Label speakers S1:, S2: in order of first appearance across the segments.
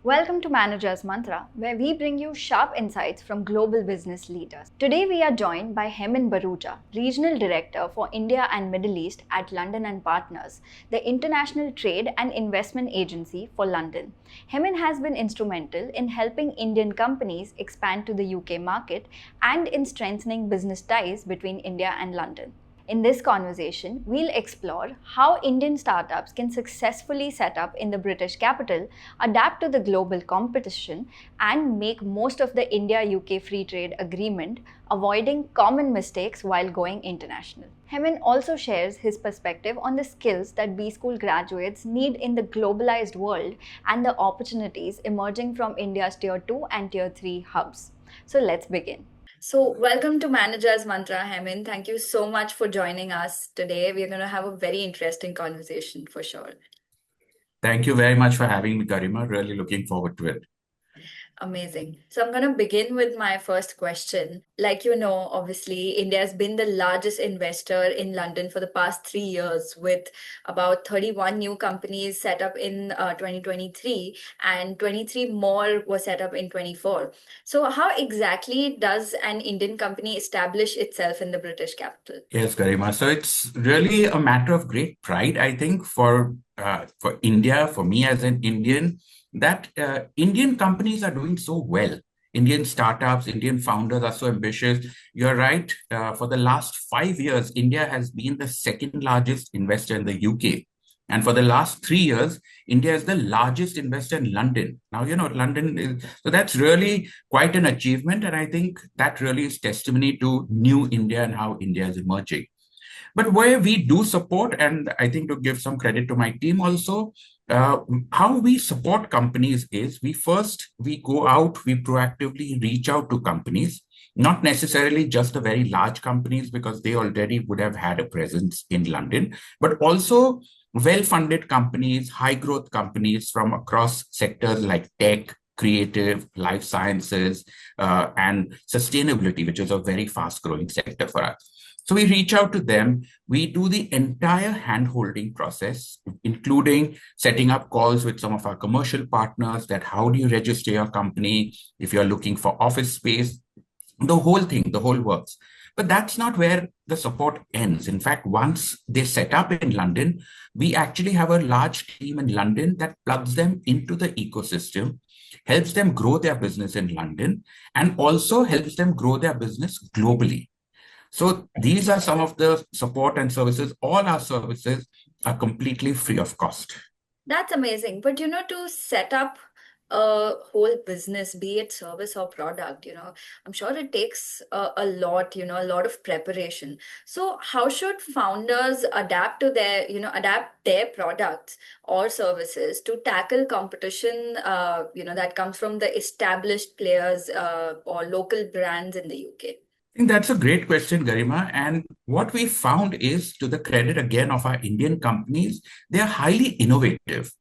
S1: Welcome to Manager's Mantra, where we bring you sharp insights from global business leaders. Today we are joined by Hemin Bharucha, Regional Director for India and Middle East at London and Partners, the international trade and investment agency for London. Hemin has been instrumental in helping Indian companies expand to the UK market and in strengthening business ties between India and London. In this conversation, we'll explore how Indian startups can successfully set up in the British capital, adapt to the global competition, and make most of the India-UK Free Trade Agreement, avoiding common mistakes while going international. Hemin also shares his perspective on the skills that B School graduates need in the globalized world and the opportunities emerging from India's Tier 2 and Tier 3 hubs. So let's begin. So, welcome to Manager's Mantra, Hemin. Thank you so much for joining us today. We're going to have a very interesting conversation for sure.
S2: Thank you very much for having me, Garima. Really looking forward to it.
S1: Amazing. So I'm going to begin with my first question. Like you know, obviously, India has been the largest investor in London for the past 3 years, with about 31 new companies set up in 2023, and 23 more were set up in 24. So how exactly does an Indian company establish itself in the British capital?
S2: Yes, Garima. So it's really a matter of great pride, I think, for India, for me as an Indian, that Indian companies are doing so well. Indian startups, Indian founders are so ambitious. You're right. For the last 5 years, India has been the second largest investor in the UK. And for the last 3 years, India is the largest investor in London. Now, London is, so that's really quite an achievement. And I think that really is testimony to new India and how India is emerging. But where we do support, and I think to give some credit to my team also, how we support companies is we go out, we proactively reach out to companies, not necessarily just the very large companies because they already would have had a presence in London, but also well-funded companies, high-growth companies from across sectors like tech, creative, life sciences, and sustainability, which is a very fast-growing sector for us. So we reach out to them. We do the entire hand-holding process, including setting up calls with some of our commercial partners that how do you register your company if you're looking for office space, the whole thing, the whole works. But that's not where the support ends. In fact, once they set up in London, we actually have a large team in London that plugs them into the ecosystem, helps them grow their business in London, and also helps them grow their business globally. So these are some of the support and services. All our services are completely free of cost.
S1: That's amazing. But to set up a whole business, be it service or product, I'm sure it takes a lot, a lot of preparation. So how should founders adapt their products or services to tackle competition, that comes from the established players or local brands in the UK?
S2: I think that's a great question, Garima. And what we found is, to the credit again of our Indian companies, they are highly innovative.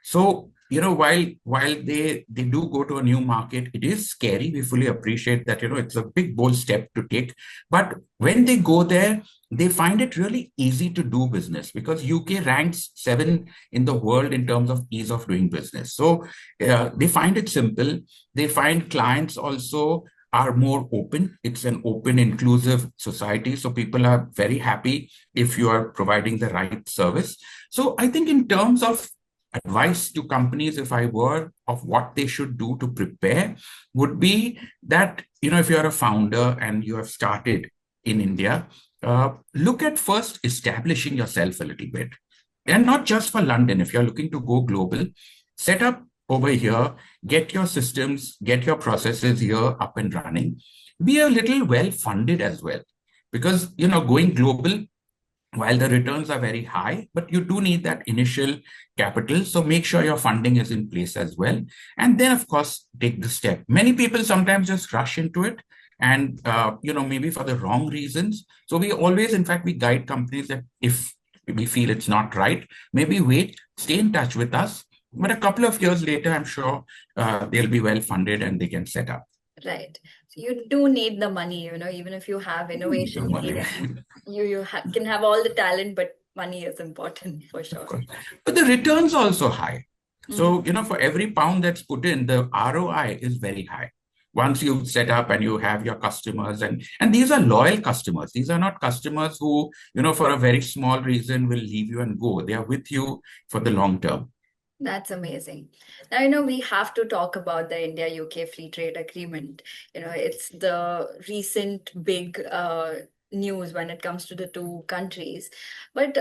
S2: So, while they do go to a new market, it is scary. We fully appreciate that, it's a big, bold step to take. But when they go there, they find it really easy to do business because UK ranks 7 in the world in terms of ease of doing business. So they find it simple. They find clients also are more open. It's an open, inclusive society. So people are very happy if you are providing the right service. So I think in terms of advice to companies, if I were, of what they should do to prepare, would be that, if you're a founder and you have started in India, look at first establishing yourself a little bit. And not just for London. If you're looking to go global, set up over here, get your systems, get your processes here up and running. Be a little well funded as well. Because, going global, while the returns are very high, but you do need that initial capital. So make sure your funding is in place as well. And then, of course, take the step. Many people sometimes just rush into it and, maybe for the wrong reasons. So we always, in fact, we guide companies that if we feel it's not right, maybe wait, stay in touch with us. But a couple of years later, I'm sure they'll be well funded and they can set up.
S1: Right. So you do need the money, even if you have innovation, you can have all the talent, but money is important for sure.
S2: But the returns are also high.
S1: Mhm.
S2: So, for every pound that's put in, the ROI is very high. Once you set up and you have your customers, and these are loyal customers. These are not customers who, for a very small reason will leave you and go. They are with you for the long term.
S1: That's amazing. Now, you know, we have to talk about the India-UK Free Trade Agreement. You know, it's the recent big news when it comes to the two countries. But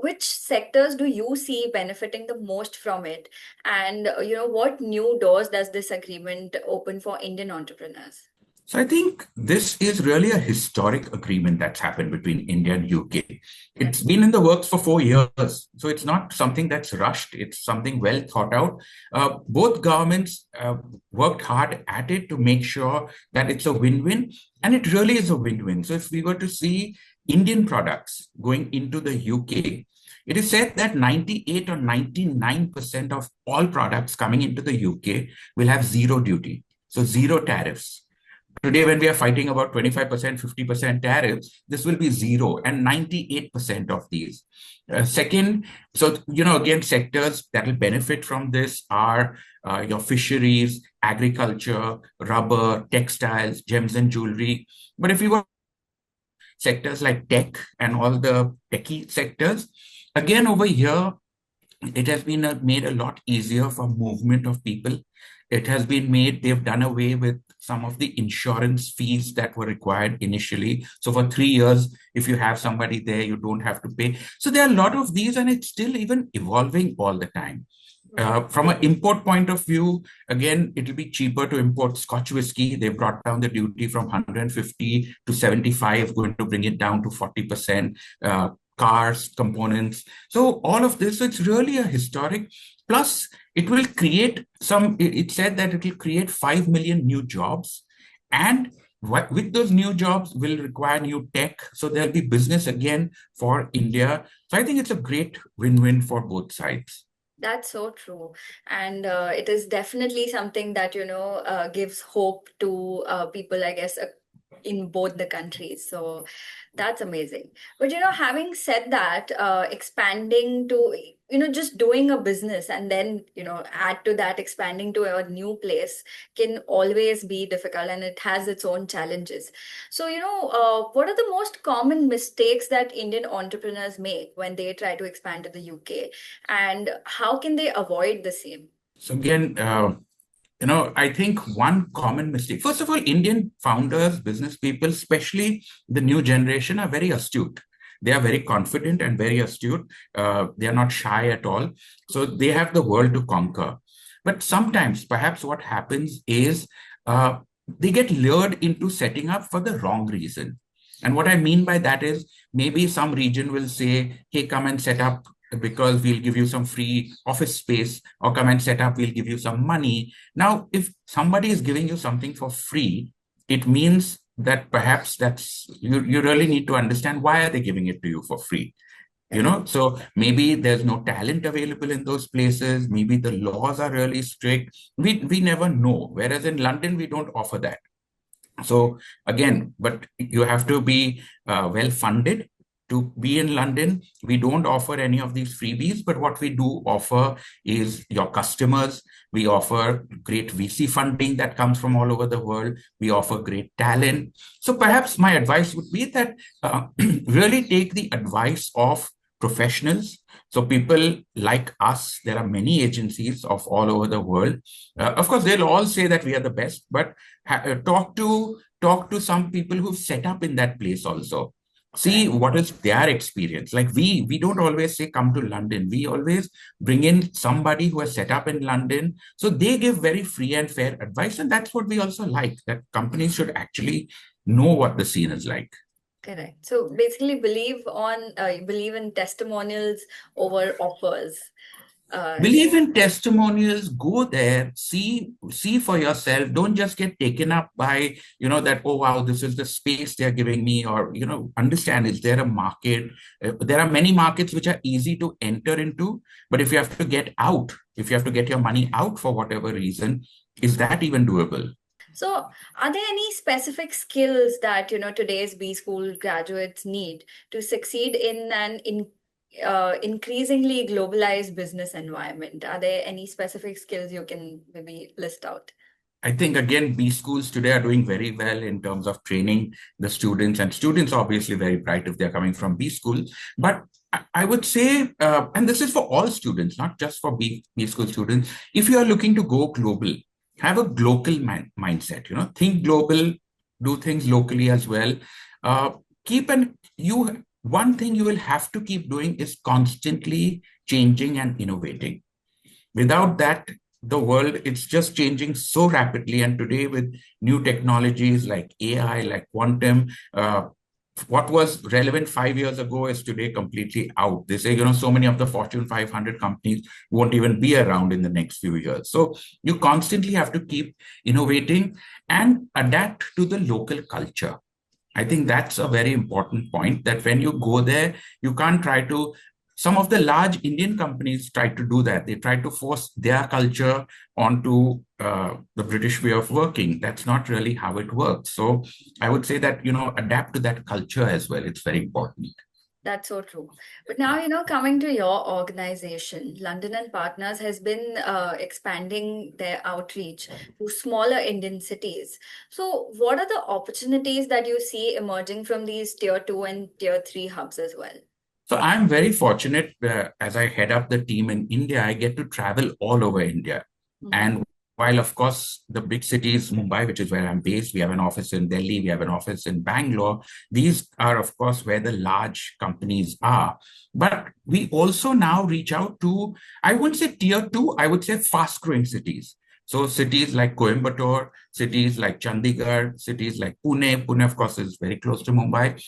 S1: which sectors do you see benefiting the most from it? And, you know, what new doors does this agreement open for Indian entrepreneurs?
S2: So I think this is really a historic agreement that's happened between India and UK. It's
S1: Correct.
S2: been in the works for 4 years, so it's not something that's rushed. It's something well thought out. Both governments worked hard at it to make sure that it's a win-win, and it really is a win-win. So if we were to see Indian products going into the UK, it is said that 98 or 99% of all products coming into the UK will have zero duty, so zero tariffs. Today, when we are fighting about 25%, 50% tariffs, this will be zero and 98% of these. Second, so, again, sectors that will benefit from this are your fisheries, agriculture, rubber, textiles, gems and jewelry. But if you were sectors like tech and all the techie sectors, again, over here, it has been made a lot easier for movement of people. It has been made, they've done away with some of the insurance fees that were required initially. So for 3 years, if you have somebody there, you don't have to pay. So there are a lot of these, and it's still even evolving all the time.
S1: Right.
S2: From an import point of view, again, it'll be cheaper to import Scotch whiskey. They brought down the duty from 150 to 75, going to bring it down to 40%. Cars, components. So all of this, it's really a historic. Plus, it will create it said that it will create 5 million new jobs. And with those new jobs will require new tech. So there'll be business again for India. So I think it's a great win-win for both sides.
S1: That's so true. And it is definitely something that, you know, gives hope to people, I guess, in both the countries. So that's amazing. But, you know, having said that, expanding to, you know, just doing a business and then, you know, add to that, expanding to a new place can always be difficult and it has its own challenges. So, you know, what are the most common mistakes that Indian entrepreneurs make when they try to expand to the UK? And how can they avoid the same?
S2: So again, I think one common mistake, first of all, Indian founders, business people, especially the new generation, are very astute. They are very confident and very astute. They are not shy at all. So they have the world to conquer. But sometimes, perhaps what happens is uh, they get lured into setting up for the wrong reason. And what I mean by that is maybe some region will say, hey, come and set up because we'll give you some free office space, or come and set up, we'll give you some money. Now, if somebody is giving you something for free, it means that perhaps you really need to understand why are they giving it to you for free.
S1: Correct.
S2: So maybe there's no talent available in those places. Maybe the laws are really strict. We never know. Whereas in London, we don't offer that. So again, but you have to be well funded to be in London. We don't offer any of these freebies, but what we do offer is your customers. We offer great VC funding that comes from all over the world. We offer great talent. So perhaps my advice would be that really take the advice of professionals. So people like us, there are many agencies of all over the world. Of course, they'll all say that we are the best, but talk to some people who've set up in that place also. See
S1: Correct.
S2: what is their experience. Like we don't always say come to London. We always bring in somebody who has set up in London. So they give very free and fair advice, and that's what we also like. That companies should actually know what the scene is like.
S1: Correct. So basically, believe in testimonials over offers.
S2: Believe in testimonials, go there, see for yourself. Don't just get taken up by, that, oh wow, this is the space they're giving me, or, understand, is there a market? There are many markets which are easy to enter into, but if you have to get out, if you have to get your money out for whatever reason, is that even doable?
S1: So, are there any specific skills that, you know, today's B school graduates need to succeed in an increasingly globalized business environment? Are there any specific skills you can maybe list out?
S2: I think again, B schools today are doing very well in terms of training the students, and students are obviously very bright if they're coming from B school. But I would say, and this is for all students, not just for B school students, if you are looking to go global, have a global mindset, think global, do things locally as well. Keep an, you, one thing you will have to keep doing is constantly changing and innovating. Without that, the world, it's just changing so rapidly. And today with new technologies like AI, like quantum, what was relevant 5 years ago is today completely out. They say, so many of the Fortune 500 companies won't even be around in the next few years. So you constantly have to keep innovating and adapt to the local culture. I think that's a very important point, that when you go there, you can't try to. Some of the large Indian companies try to do that. They try to force their culture onto the British way of working. That's not really how it works. So I would say that, adapt to that culture as well. It's very important.
S1: That's so true. But now, coming to your organization, London and Partners has been expanding their outreach to smaller Indian cities. So, what are the opportunities that you see emerging from these tier two and tier three hubs as well?
S2: So I'm very fortunate, as I head up the team in India, I get to travel all over India.
S1: Mhm.
S2: And while, of course, the big cities, Mumbai, which is where I'm based, we have an office in Delhi, we have an office in Bangalore. These are, of course, where the large companies are. But we also now reach out to, I wouldn't say tier two, I would say fast growing cities. So cities like Coimbatore, cities like Chandigarh, cities like Pune. Pune, of course, is very close to Mumbai.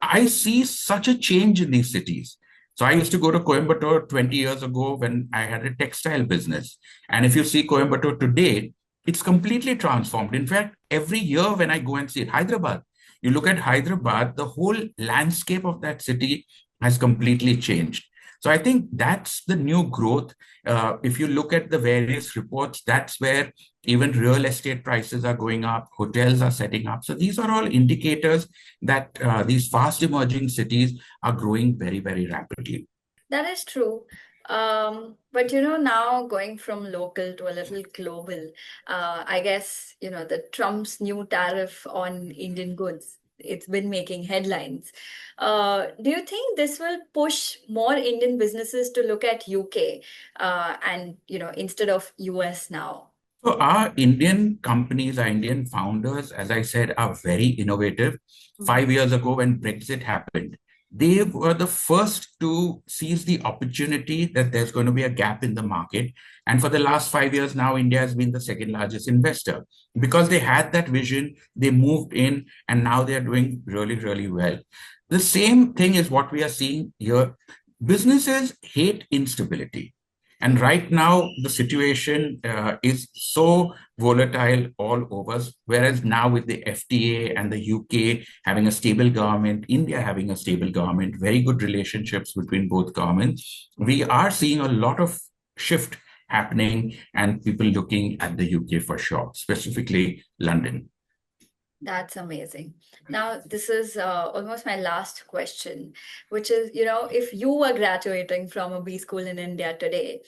S2: I see such a change in these cities. So I used to go to Coimbatore 20 years ago when I had a textile business. And if you see Coimbatore today, it's completely transformed. In fact, every year when I go and see it, Hyderabad, you look at Hyderabad, the whole landscape of that city has completely changed. So I think that's the new growth. If you look at the various reports, that's where even real estate prices are going up, hotels are setting up. So these are all indicators that these fast emerging cities are growing very, very rapidly.
S1: That is true. But now going from local to a little global, I guess, the Trump's new tariff on Indian goods, it's been making headlines. Do you think this will push more Indian businesses to look at UK and, instead of US now?
S2: So our Indian companies, our Indian founders, as I said, are very innovative.
S1: Mhm.
S2: 5 years ago, when Brexit happened, they were the first to seize the opportunity that there's going to be a gap in the market. And for the last 5 years now, India has been the second largest investor. Because they had that vision, they moved in, and now they're doing really, really well. The same thing is what we are seeing here. Businesses hate instability. And right now, the situation is so volatile all over. Whereas now, with the FTA and the UK having a stable government, India having a stable government, very good relationships between both governments, we are seeing a lot of shift happening and people looking at the UK for sure, specifically London.
S1: That's amazing. Now, this is almost my last question, which is, if you were graduating from a B school in India today,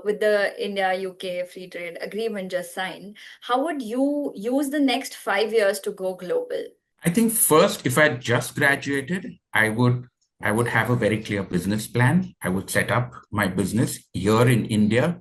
S1: with the India-UK free trade agreement just signed, how would you use the next 5 years to go global?
S2: I think first, if I just graduated, I would have a very clear business plan. I would set up my business here in India.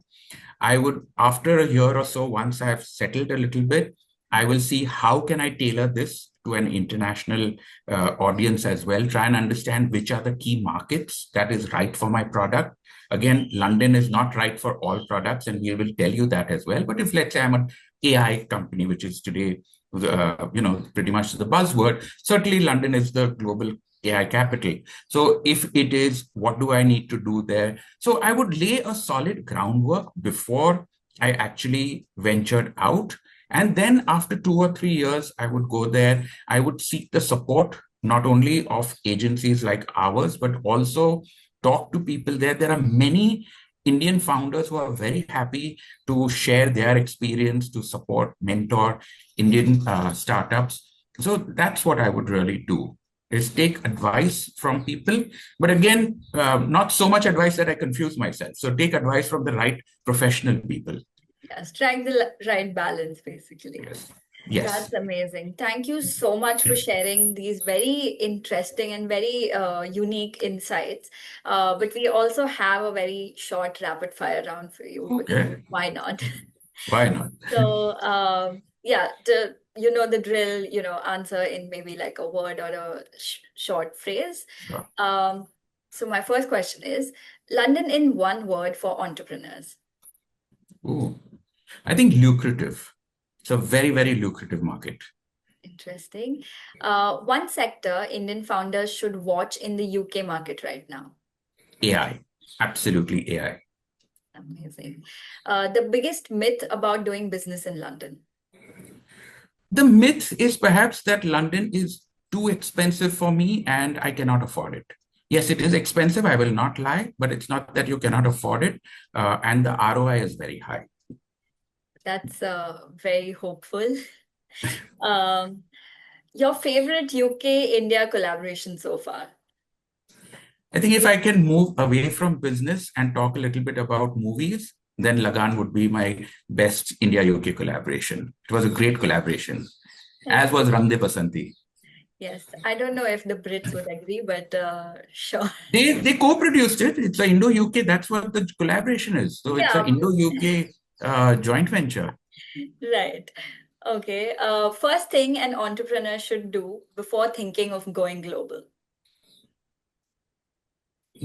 S2: I would, after a year or so, once I've settled a little bit, I will see how can I tailor this to an international audience as well. Try and understand which are the key markets that is right for my product. Again, London is not right for all products, and we will tell you that as well. But if let's say I'm an AI company, which is today, pretty much the buzzword, certainly London is the global AI capital. So if it is, what do I need to do there? So I would lay a solid groundwork before I actually ventured out. And then after 2 or 3 years, I would go there. I would seek the support not only of agencies like ours, but also talk to people there. There are many Indian founders who are very happy to share their experience, to support, mentor Indian startups. So that's what I would really do. is take advice from people, but again, not so much advice that I confuse myself. So take advice from the right professional people.
S1: Yeah, strike the right balance, basically.
S2: Yes. Yes.
S1: That's amazing. Thank you so much for sharing these very interesting and very unique insights. But we also have a very short rapid fire round for you because
S2: Okay.
S1: why not?
S2: Why not?
S1: So, yeah, you know the drill, answer in maybe like a word or a short phrase.
S2: Sure.
S1: So my first question is London in one word for entrepreneurs.
S2: Ooh. I think lucrative. It's a very, very lucrative market.
S1: Interesting. One sector Indian founders should watch in the UK market right now.
S2: AI. Absolutely AI.
S1: Amazing. The biggest myth about doing business in London.
S2: The myth is perhaps that London is too expensive for me and I cannot afford it. Yes, it is expensive, I will not lie, but it's not that you cannot afford it. And the ROI is very high.
S1: That's very hopeful. Um, your favorite UK India collaboration so far?
S2: I think if I can move away from business and talk a little bit about movies, then Lagan would be my best India UK collaboration. It was a great collaboration, as was Rang De Basanti.
S1: Yes, I don't know if the Brits would agree, but sure.
S2: They co-produced it. It's a Indo-UK. That's what the collaboration is. So it's an
S1: Yeah,
S2: Indo-UK joint venture.
S1: right. Okay. First thing an entrepreneur should do before thinking of going global.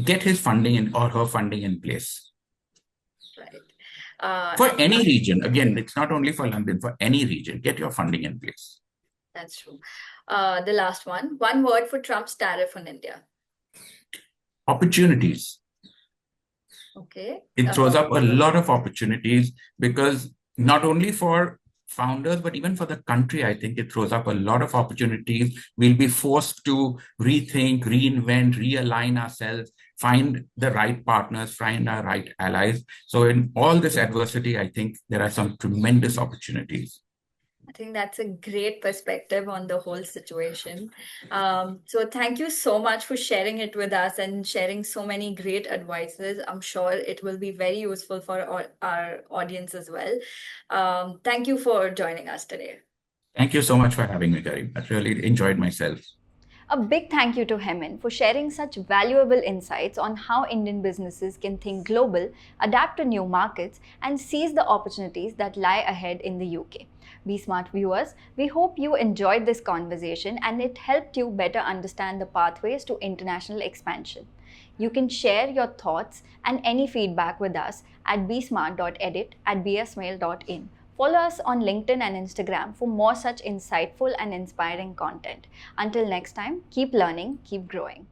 S2: Get his funding in or her funding in place.
S1: Right.
S2: For
S1: And
S2: any region, again, it's not only for London, for any region, get your funding in place.
S1: that's true. The last one word for Trump's tariff on India.
S2: Opportunities.
S1: Okay.
S2: It throws up a lot of opportunities because not only for founders, but even for the country, I think it throws up a lot of opportunities. We'll be forced to rethink, reinvent, realign ourselves, find the right partners, find our right allies. So in all this adversity, I think there are some tremendous opportunities.
S1: I think that's a great perspective on the whole situation. So thank you so much for sharing it with us and sharing so many great advices. I'm sure it will be very useful for our audience as well. Thank you for joining us today.
S2: Thank you so much for having me, Karim. I really enjoyed myself.
S1: A big thank you to Hemin for sharing such valuable insights on how Indian businesses can think global, adapt to new markets, and seize the opportunities that lie ahead in the UK. Be Smart viewers, we hope you enjoyed this conversation and it helped you better understand the pathways to international expansion. You can share your thoughts and any feedback with us at bsmart.edit at bsmail.in. Follow us on LinkedIn and Instagram for more such insightful and inspiring content. Until next time, keep learning, keep growing.